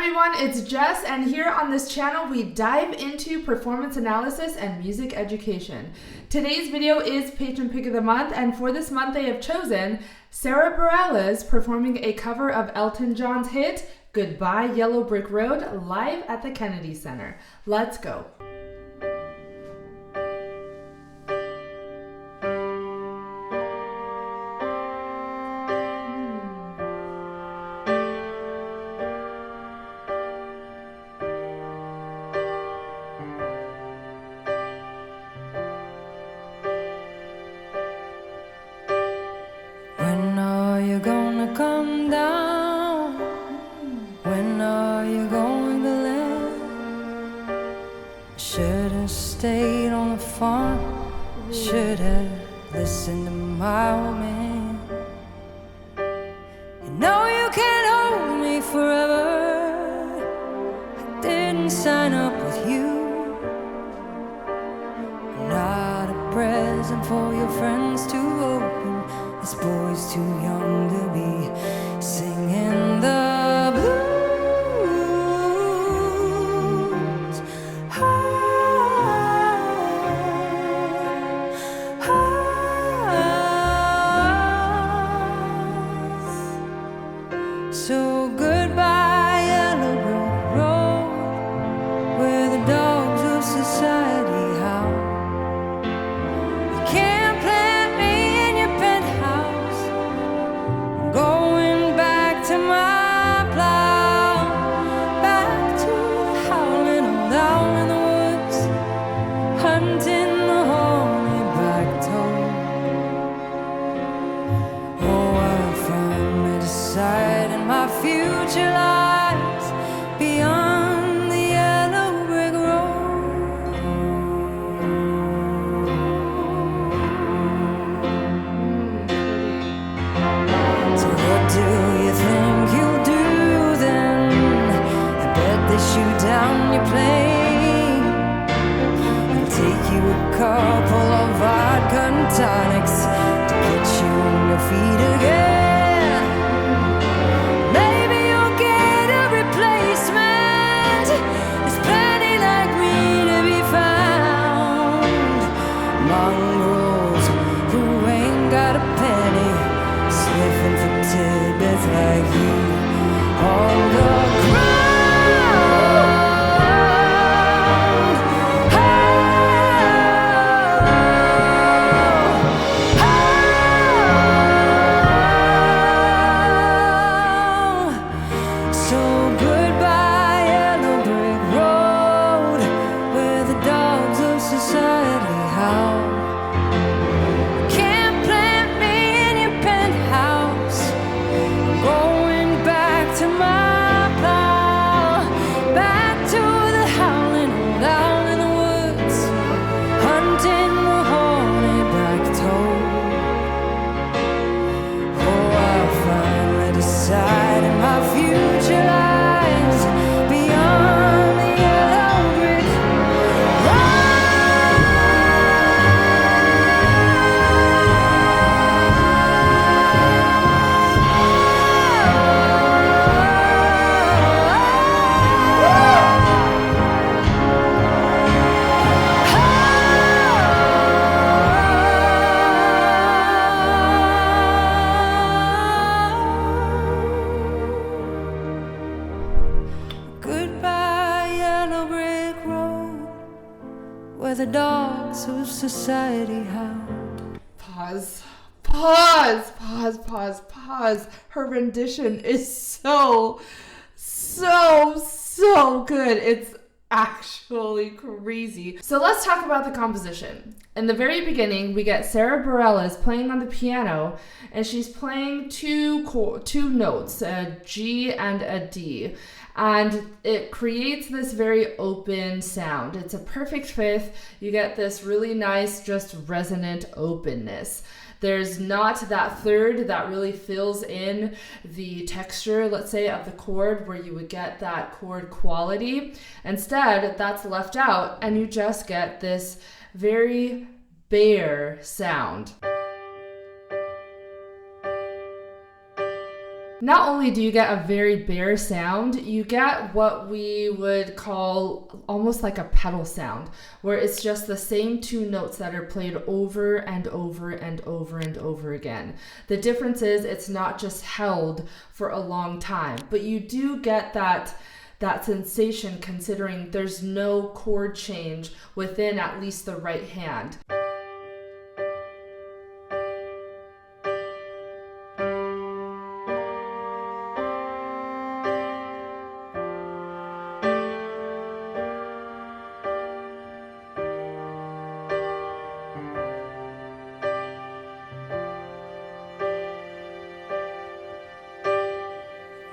everyone, it's Jess, and here on this channel we dive into performance analysis and music education. Today's video is Patron Pick of the Month, and for this month they have chosen Sara Bareilles performing a cover of Elton John's hit Goodbye Yellow Brick Road live at the Kennedy Center. Let's go. When are you gonna come down? When are you going to land? Should have stayed on the farm. Should have listened to my old man. You know you can't hold me forever. I didn't sign up with you. I'm not a present for your friends to open. This boy's too young to be singing the blues. So goodbye, yellow brick road, where the dogs of society howl. You can't plant me in your penthouse. I'm going back to my plow, back to the howling old owl in the woods, hunting the horny black-toad. Oh, I finally decided my future lies beyond the yellow brick road. So what do you think you'll do then? I bet they shoot down your plane. It'll take you a couple of vodka and tonics to get you on your feet again. Maybe you'll get a replacement. There's plenty like me to be found. Mongrels who ain't got a penny, sniffing for tidbits like you on the ground. So goodbye, yellow brick road, where the dogs of society howl. Can't plant me in your penthouse. I'm going back to my plow, back to the howling old owl in the woods, hunting the horny black-toad. Oh, I finally decided my future lies beyond the yellow brick Goodbye, yellow brick road, where the dogs of society howl. Pause. Her rendition is so good. It's actually crazy. So let's talk about the composition. In the very beginning, we get Sara Bareilles playing on the piano, and she's playing two notes, a G and a D. And it creates this very open sound. It's a perfect fifth. You get this really nice, just resonant openness. There's not that third that really fills in the texture, let's say, of the chord where you would get that chord quality. Instead, that's left out and you just get this very bare sound. Not only do you get a very bare sound, you get what we would call almost like a pedal sound, where it's just the same two notes that are played over and over and over and over again. The difference is it's not just held for a long time, but you do get that sensation considering there's no chord change within at least the right hand.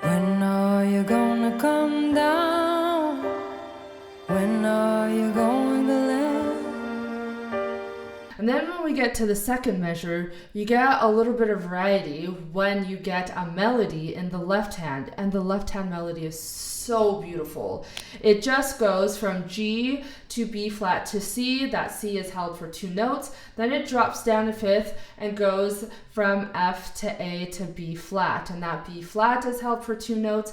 When are you gonna come down? When are you going to land? And then when we get to the second measure, you get a little bit of variety when you get a melody in the left hand, and the left hand melody is so beautiful. It just goes from G to B flat to C. That C is held for two notes. Then it drops down a fifth and goes from F to A to B flat, and that B flat is held for two notes.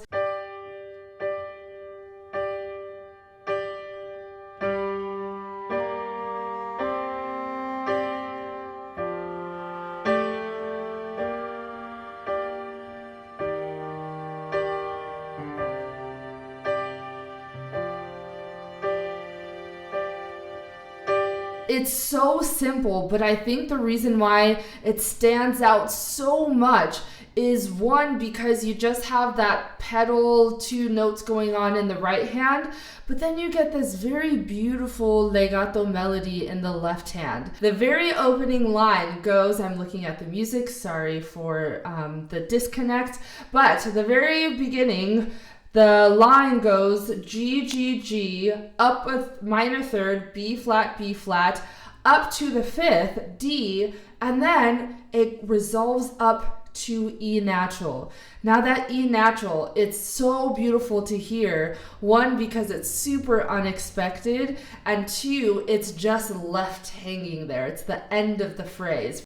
It's so simple, but I think the reason why it stands out so much is one, because you just have that pedal, two notes going on in the right hand, but then you get this very beautiful legato melody in the left hand. The very opening line goes, I'm looking at the music, sorry for the disconnect, but the very beginning, the line goes G, G, G, up a minor third, B flat, up to the fifth, D, and then it resolves up to E natural. Now that E natural, it's so beautiful to hear. One, because it's super unexpected, and two, it's just left hanging there. It's the end of the phrase.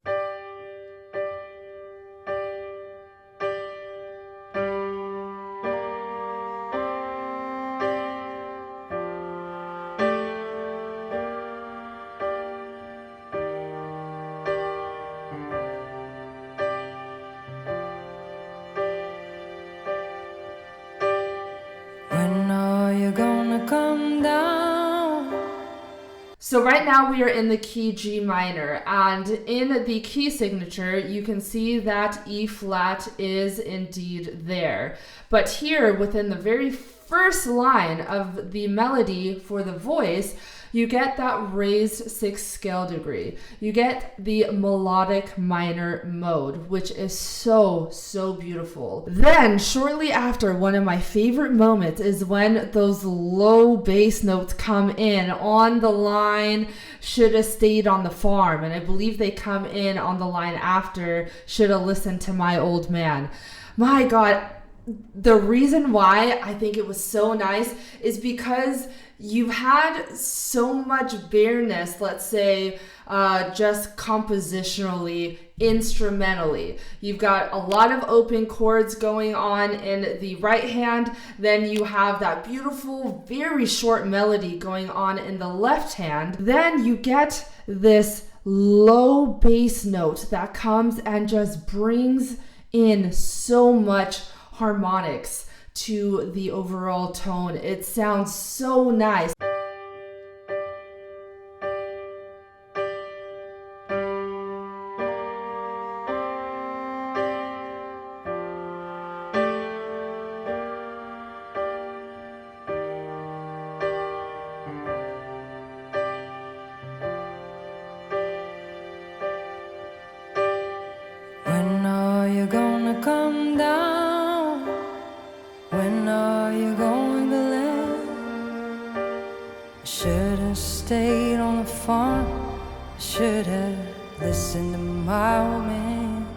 So right now we are in the key G minor, and in the key signature, you can see that E flat is indeed there. But here, within the very first line of the melody for the voice, you get that raised sixth scale degree. You get the melodic minor mode, which is so, so beautiful. Then, shortly after, one of my favorite moments is when those low bass notes come in on the line, shoulda stayed on the farm. And I believe they come in on the line after, shoulda listened to my old man. My God, the reason why I think it was so nice is because you had so much bareness, let's say, just compositionally, instrumentally. You've got a lot of open chords going on in the right hand, then you have that beautiful, very short melody going on in the left hand. Then you get this low bass note that comes and just brings in so much harmonics to the overall tone. It sounds so nice. When are you gonna come down? When are you going to land? I should have stayed on the farm. I should have listened to my old man.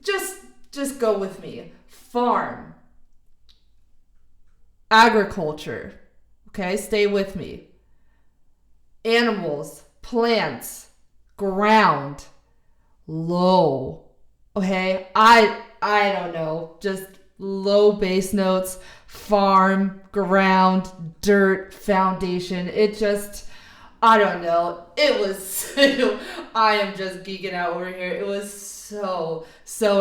Just go with me. Farm. Agriculture. Okay, stay with me. Animals, plants, ground, low. Okay, I don't know, just low bass notes, farm, ground, dirt, foundation. It just, I don't know. It was, I am just geeking out over here. It was so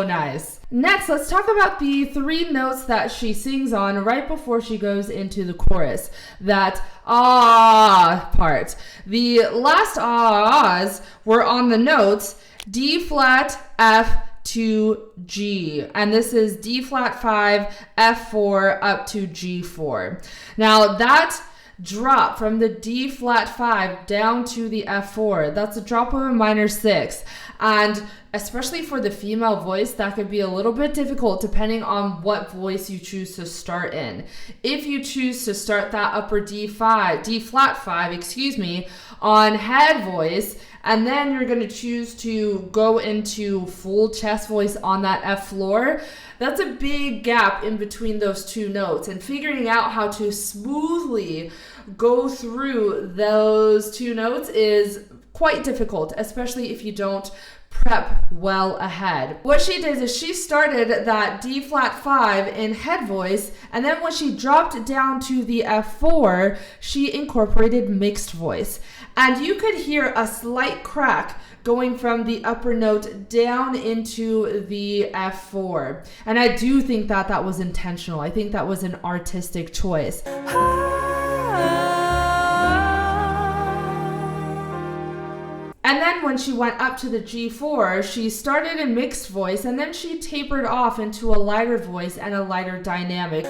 nice. Next, let's talk about the 3 notes that she sings on right before she goes into the chorus. That ah part. The last ahs were on the notes D flat, F to G. And this is D flat 5, F4 up to G4. Now that drop from the D flat 5 down to the F4, that's a drop of a minor 6. And especially for the female voice, that could be a little bit difficult depending on what voice you choose to start in. If you choose to start that upper D flat 5, on head voice, and then you're going to choose to go into full chest voice on that F floor, that's a big gap in between those 2 notes. And figuring out how to smoothly go through those 2 notes is quite difficult, especially if you don't prep well ahead. What she did is she started that D flat 5 in head voice, and then when she dropped down to the F4, she incorporated mixed voice. And you could hear a slight crack going from the upper note down into the F4. And I do think that that was intentional. I think that was an artistic choice. And then when she went up to the G4, she started in mixed voice, and then she tapered off into a lighter voice and a lighter dynamic.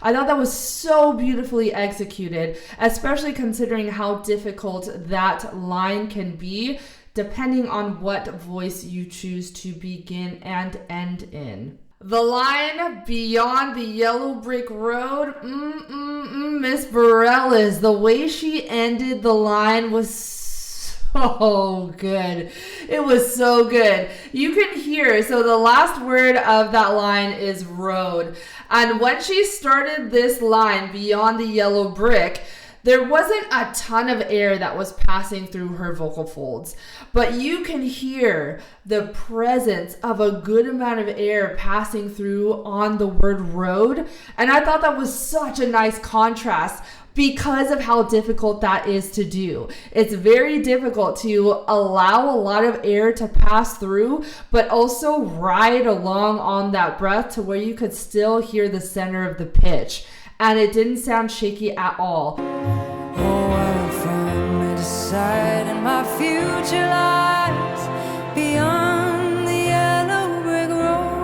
I thought that was so beautifully executed, especially considering how difficult that line can be, depending on what voice you choose to begin and end in. The line beyond the yellow brick road, Miss Bareilles, the way she ended the line was so good. It was so good. You can hear, so the last word of that line is road. And when she started this line beyond the yellow brick, there wasn't a ton of air that was passing through her vocal folds, but you can hear the presence of a good amount of air passing through on the word road. And I thought that was such a nice contrast because of how difficult that is to do. It's very difficult to allow a lot of air to pass through, but also ride along on that breath to where you could still hear the center of the pitch. And it didn't sound shaky at all. Oh, I found me deciding my future lies beyond the yellow brick road.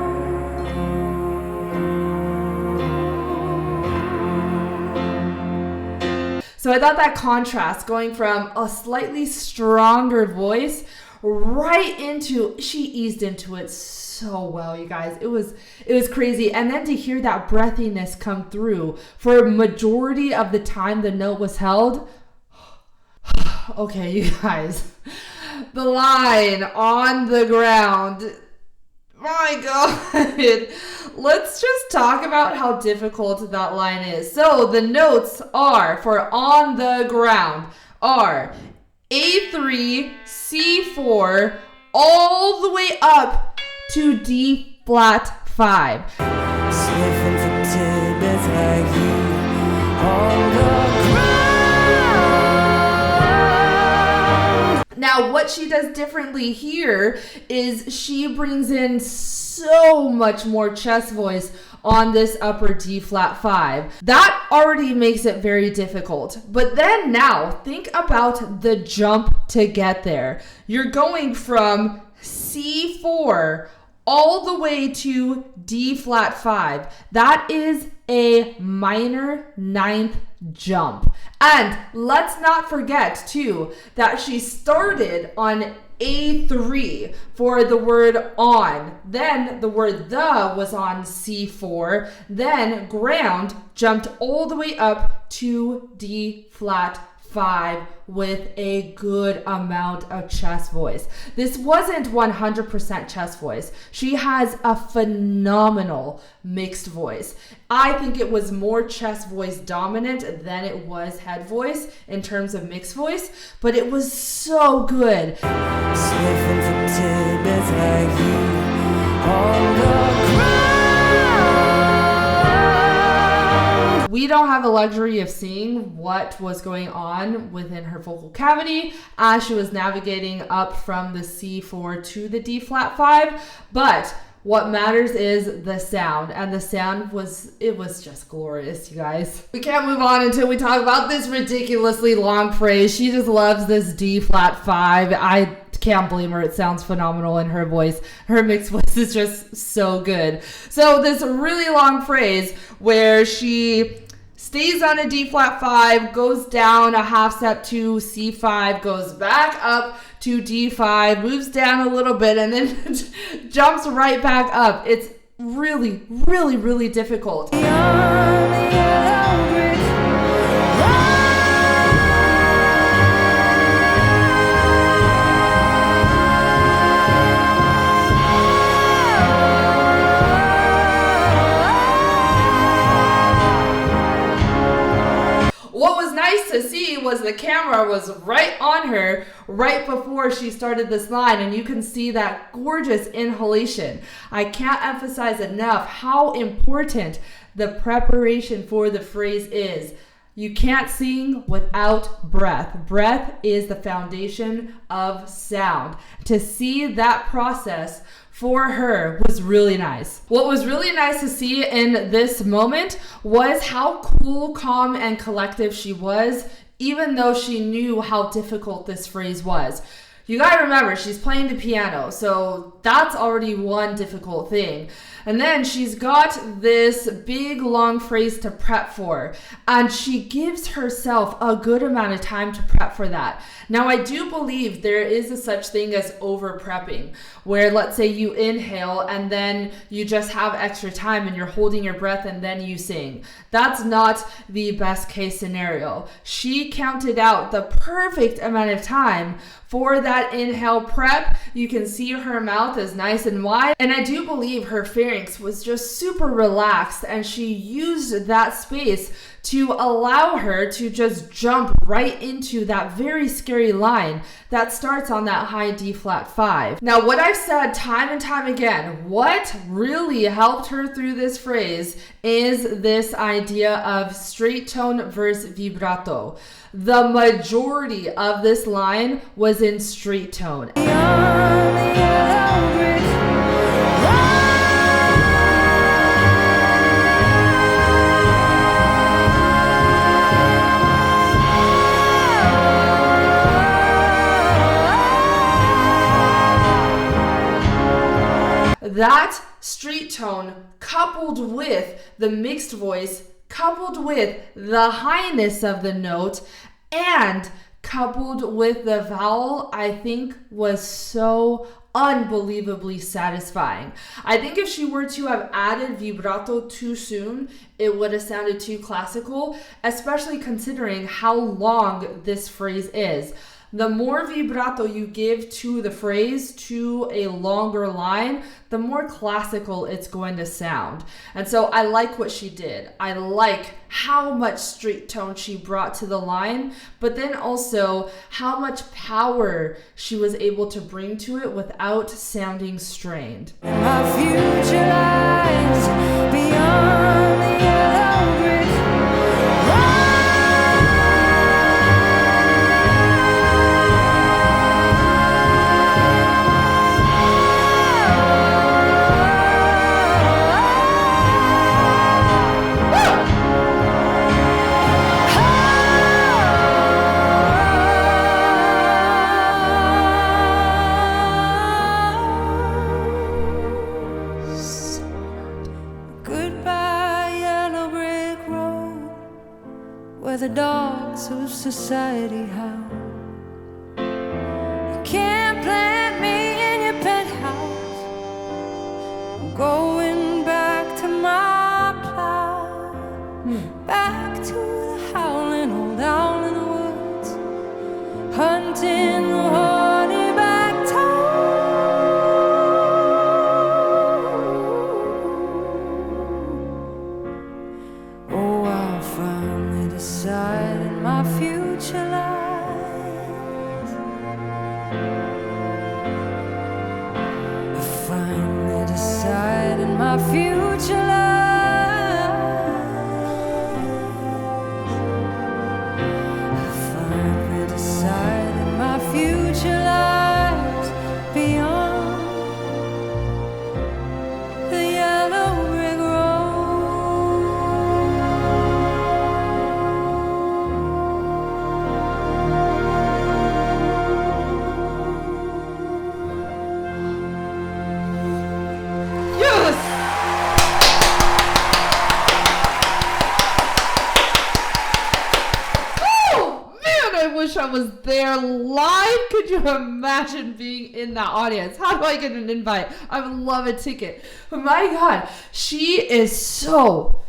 So I thought that contrast, going from a slightly stronger voice right into, she eased into it so well, you guys. It was crazy. And then to hear that breathiness come through for a majority of the time the note was held. Okay, you guys. The line on the ground. My God. Let's just talk about how difficult that line is. So the notes are, for on the ground, are A3, C4, all the way up to D flat 5. Sniffing for tidbits like you on the ground. Now, what she does differently here is she brings in so much more chest voice on this upper D flat 5. That already makes it very difficult. But then now, think about the jump to get there. You're going from C4 all the way to D flat 5. That is a minor 9th jump. And let's not forget too that she started on A3 for the word on. Then the word the was on C4. Then ground jumped all the way up to D flat 5. 5 with a good amount of chest voice. This wasn't 100% chest voice. She has a phenomenal mixed voice. I think it was more chest voice dominant than it was head voice in terms of mixed voice, but it was so good. Sniffing for tidbits like you on the ground. We don't have the luxury of seeing what was going on within her vocal cavity as she was navigating up from the C4 to the D flat 5, but what matters is the sound, and the sound was just glorious, you guys. We can't move on until we talk about this ridiculously long phrase. She just loves this D flat 5. I can't blame her. It sounds phenomenal in her voice. Her mixed voice is just so good. So this really long phrase where she stays on a D flat 5, goes down a half step to C5, goes back up to D5, moves down a little bit, and then jumps right back up. It's really, really, really difficult. To see was the camera was right on her right before she started this line, and you can see that gorgeous inhalation. I can't emphasize enough how important the preparation for the phrase is. You can't sing without breath. Breath is the foundation of sound. To see that process for her was really nice. What was really nice to see in this moment was how cool, calm, and collective she was, even though she knew how difficult this phrase was. You gotta remember, she's playing the piano, so that's already one difficult thing. And then she's got this big long phrase to prep for, and she gives herself a good amount of time to prep for that. Now, I do believe there is a such thing as over prepping, where let's say you inhale and then you just have extra time and you're holding your breath and then you sing. That's not the best case scenario. She counted out the perfect amount of time for that inhale prep. You can see her mouth is nice and wide, and I do believe her pharynx was just super relaxed, and she used that space to allow her to just jump right into that very scary line that starts on that high D flat 5. Now, what I've said time and time again, what really helped her through this phrase is this idea of straight tone versus vibrato. The majority of this line was in straight tone. That street tone coupled with the mixed voice, coupled with the highness of the note, and coupled with the vowel, I think was so unbelievably satisfying. I think if she were to have added vibrato too soon, it would have sounded too classical, especially considering how long this phrase is. The more vibrato you give to the phrase, to a longer line, the more classical it's going to sound. And so I like what she did. I like how much straight tone she brought to the line, but then also how much power she was able to bring to it without sounding strained. My future lies beyond the yellow brick road. The dogs of society howl. You can't plant me in your penthouse. I'm going back to my plow, back to the howling old owl in the woods. hunting the horny-back toad. Oh, I'll finally decide in my future lies. I'll finally decide in my future lies. Future lies beyond the yellow brick road. Yes! I wish I was there live. Could you imagine being in that audience? How do I get an invite? I would love a ticket. But my God, she is so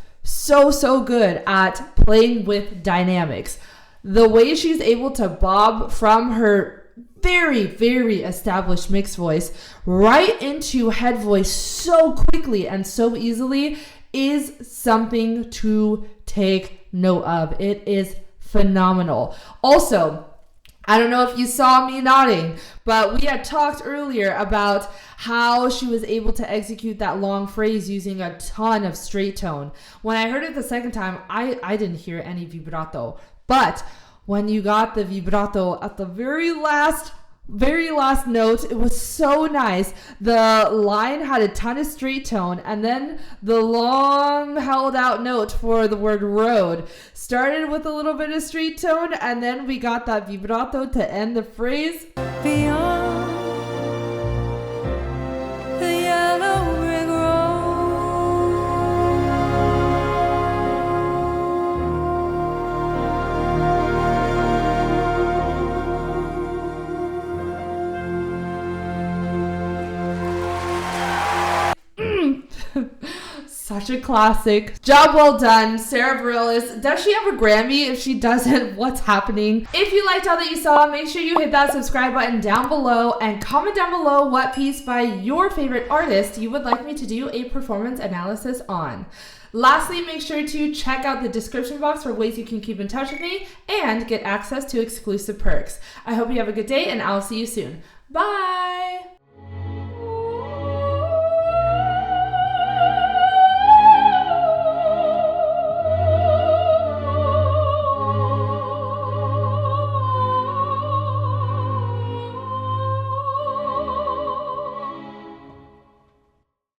good at playing with dynamics. The way she's able to bob from her very established mixed voice right into head voice so quickly and so easily is something to take note of. It is phenomenal. Also, I don't know if you saw me nodding, but we had talked earlier about how she was able to execute that long phrase using a ton of straight tone. When I heard it the second time, I didn't hear any vibrato. But when you got the vibrato at the very last note, it was so nice. The line had a ton of straight tone, and then the long held out note for the word road started with a little bit of straight tone, and then we got that vibrato to end the phrase. Beyond the yellow brick road. Such a classic. Job well done, Sara Bareilles. Does she have a Grammy? If she doesn't, what's happening? If you liked all that you saw, make sure you hit that subscribe button down below and comment down below what piece by your favorite artist you would like me to do a performance analysis on. Lastly, make sure to check out the description box for ways you can keep in touch with me and get access to exclusive perks. I hope you have a good day, and I'll see you soon. Bye!